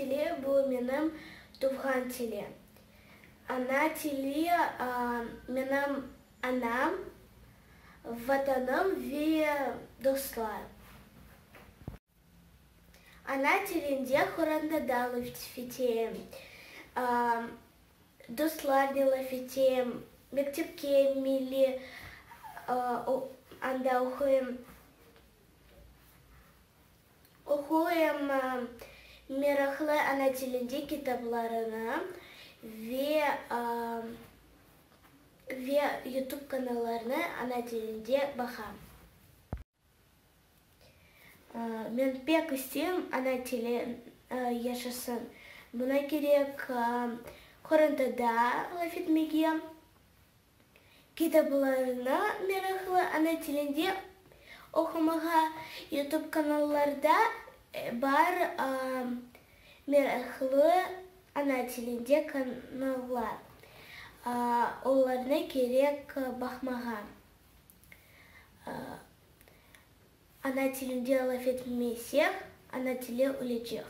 теле бұл менің туған теле. Ана теле менің анам, ватаным ве достар. Ана телінде хоранда лаф етем, достларны лаф етем, мектепке милли анда оқуем мерахлы ана телінде китапларына ве YouTube каналларны ана телінде бақам. Мен пек істейм ана теле яшасын. Бұна керек хорантада лаф етмеге. Китапларына мерахлы ана телінде оқымаға YouTube каналларда бар мерахлы ана телінде каналлар. Оларны керек бақмаға. Ана телінде лаф етмесек, ана теле өлечек.